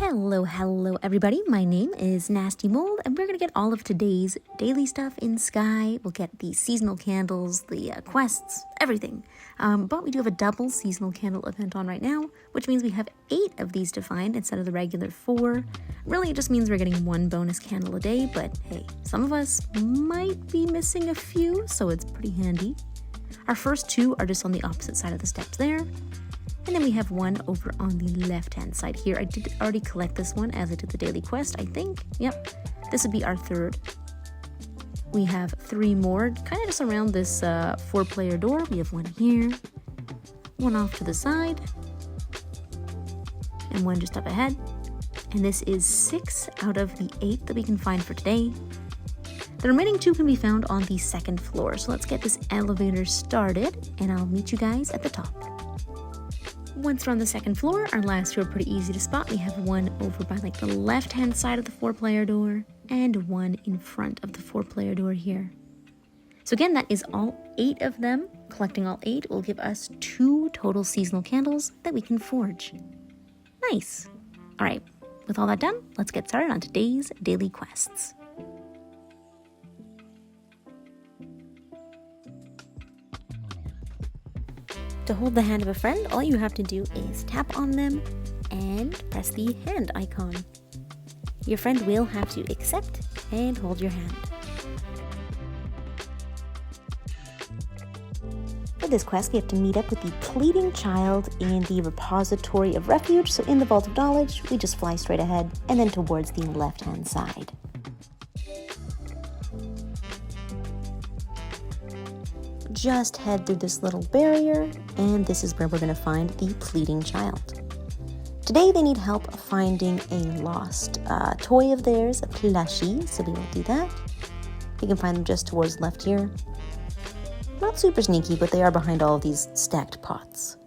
Hello everybody, my name is Nasty Mold and we're going to get all of today's daily stuff in Sky. We'll get the seasonal candles, the quests, everything. But we do have a double seasonal candle event on right now, which means we have 8 of these to find instead of the regular 4. Really, it just means we're getting 1 bonus candle a day, but hey, some of us might be missing a few, so it's pretty handy. Our first 2 are just on the opposite side of the steps there. And then we have 1 over on the left-hand side here. I did already collect this one as I did the daily quest, I think. Yep, this would be our 3rd. We have 3 more, kind of just around this 4-player door. We have 1 here, 1 off to the side, and 1 just up ahead. And this is 6 out of the 8 that we can find for today. The remaining 2 can be found on the 2nd floor. So let's get this elevator started, and I'll meet you guys at the top. Once we're on the 2nd floor, our last 2 are pretty easy to spot. We have 1 over by like the left-hand side of the 4-player door and 1 in front of the 4-player door here. So again, that is all 8 of them. Collecting all 8 will give us 2 total seasonal candles that we can forge. Nice. All right, with all that done, let's get started on today's daily quests. To hold the hand of a friend, all you have to do is tap on them and press the hand icon. Your friend will have to accept and hold your hand. For this quest, we have to meet up with the pleading child in the repository of refuge. So in the Vault of Knowledge, we just fly straight ahead and then towards the left-hand side. Just head through this little barrier, and this is where we're going to find the pleading child. Today they need help finding a lost toy of theirs, a plushie, so we will do that. We can find them just towards left here. Not super sneaky, but they are behind all of these stacked pots.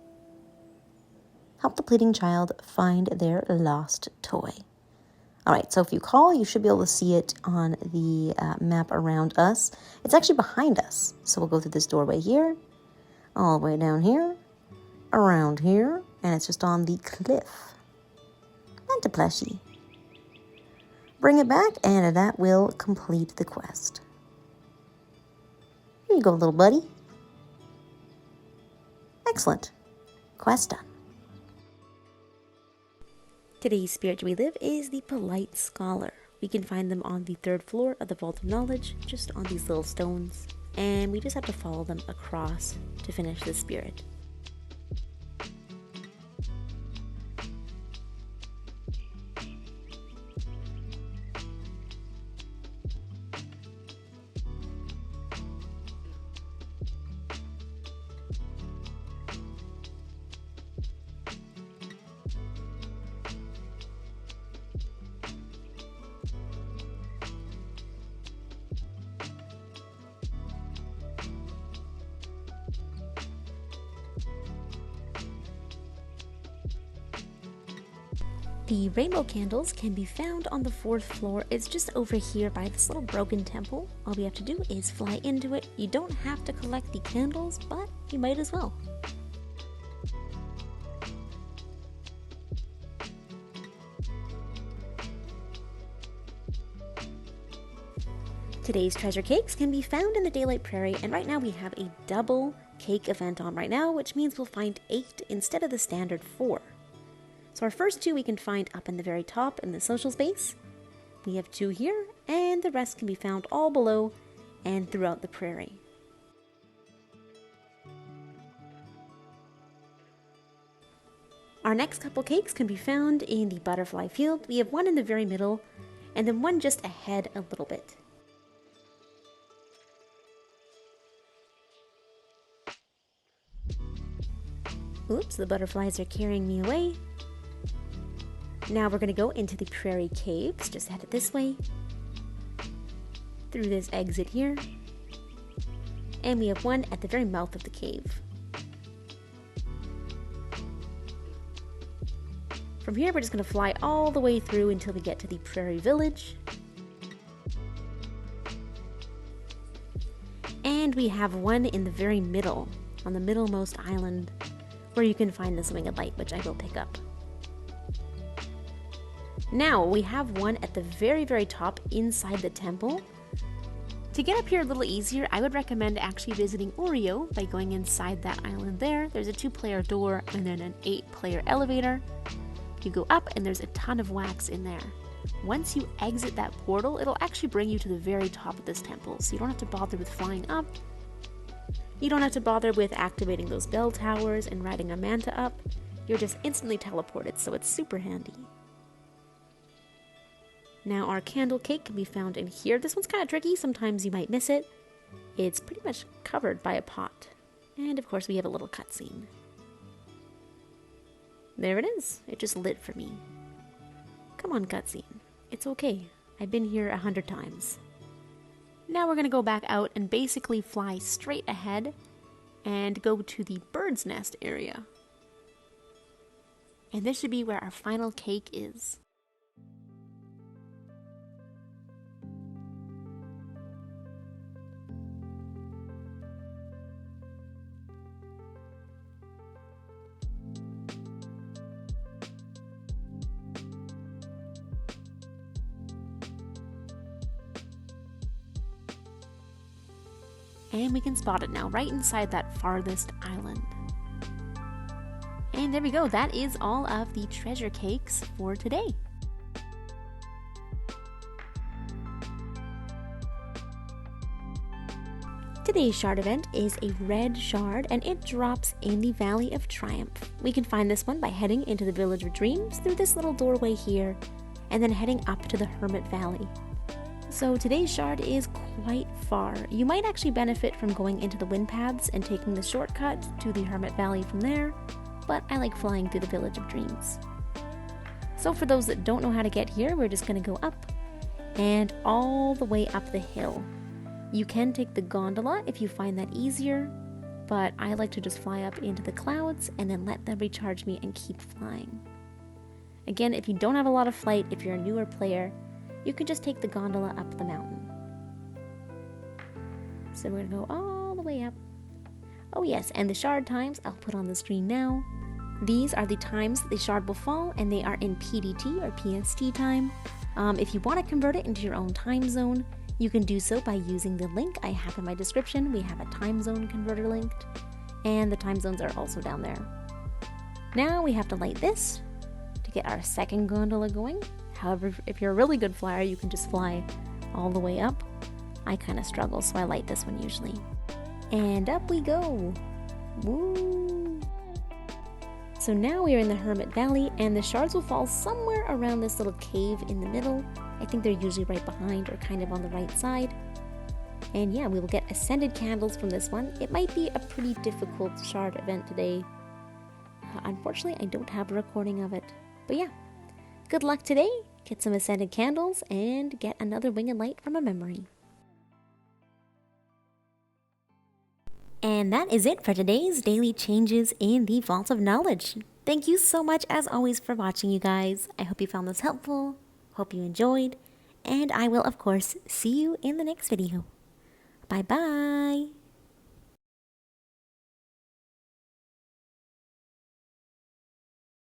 Help the pleading child find their lost toy. Alright, so if you call, you should be able to see it on the map around us. It's actually behind us. So we'll go through this doorway here, all the way down here, around here, and it's just on the cliff. And a plushie. Bring it back, and that will complete the quest. Here you go, little buddy. Excellent. Quest done. Today's spirit we live is the Polite Scholar. We can find them on the 3rd floor of the Vault of Knowledge, just on these little stones, and we just have to follow them across to finish the spirit. The rainbow candles can be found on the 4th floor. It's just over here by this little broken temple. All we have to do is fly into it. You don't have to collect the candles, but you might as well. Today's treasure cakes can be found in the Daylight Prairie, and right now we have a double cake event on right now, which means we'll find 8 instead of the standard 4. So our first 2 we can find up in the very top in the social space. We have 2 here, and the rest can be found all below and throughout the prairie. Our next couple cakes can be found in the butterfly field. We have 1 in the very middle, and then 1 just ahead a little bit. Oops, the butterflies are carrying me away. Now we're going to go into the prairie caves, just headed this way, through this exit here, and we have 1 at the very mouth of the cave. From here we're just going to fly all the way through until we get to the prairie village. And we have 1 in the very middle, on the middlemost island, where you can find this winged light, which I will pick up. Now, we have one at the very, very top inside the temple. To get up here a little easier, I would recommend actually visiting Oreo by going inside that island there. There's a 2-player door and then an 8-player elevator. You go up and there's a ton of wax in there. Once you exit that portal, it'll actually bring you to the very top of this temple, so you don't have to bother with flying up. You don't have to bother with activating those bell towers and riding a manta up. You're just instantly teleported, so it's super handy. Now our candle cake can be found in here. This one's kind of tricky, sometimes you might miss it. It's pretty much covered by a pot. And of course we have a little cutscene. There it is, it just lit for me. Come on, cutscene. It's okay, I've been here 100 times. Now we're gonna go back out and basically fly straight ahead and go to the bird's nest area. And this should be where our final cake is. And we can spot it now, right inside that farthest island. And there we go, that is all of the treasure cakes for today. Today's shard event is a red shard and it drops in the Valley of Triumph. We can find this one by heading into the Village of Dreams through this little doorway here and then heading up to the Hermit Valley. So today's shard is quite far. You might actually benefit from going into the wind paths and taking the shortcut to the Hermit Valley from there, but I like flying through the Village of Dreams. So for those that don't know how to get here, we're just going to go up and all the way up the hill. You can take the gondola if you find that easier, but I like to just fly up into the clouds and then let them recharge me and keep flying. Again, if you don't have a lot of flight, if you're a newer player, you can just take the gondola up the mountain. So we're going to go all the way up. Oh yes, and the shard times I'll put on the screen now. These are the times that the shard will fall, and they are in PDT or PST time. If you want to convert it into your own time zone, you can do so by using the link I have in my description. We have a time zone converter linked, and the time zones are also down there. Now we have to light this to get our second gondola going. However, if you're a really good flyer, you can just fly all the way up. I kind of struggle, so I light this one usually. And up we go! Woo! So now we are in the Hermit Valley, and the shards will fall somewhere around this little cave in the middle. I think they're usually right behind or kind of on the right side. And yeah, we will get ascended candles from this one. It might be a pretty difficult shard event today. Unfortunately, I don't have a recording of it. But yeah, good luck today. Get some ascended candles and get another winged light from a memory. And that is it for today's daily changes in the Vault of Knowledge. Thank you so much as always for watching, you guys. I hope you found this helpful, hope you enjoyed, and I will of course see you in the next video. Bye bye!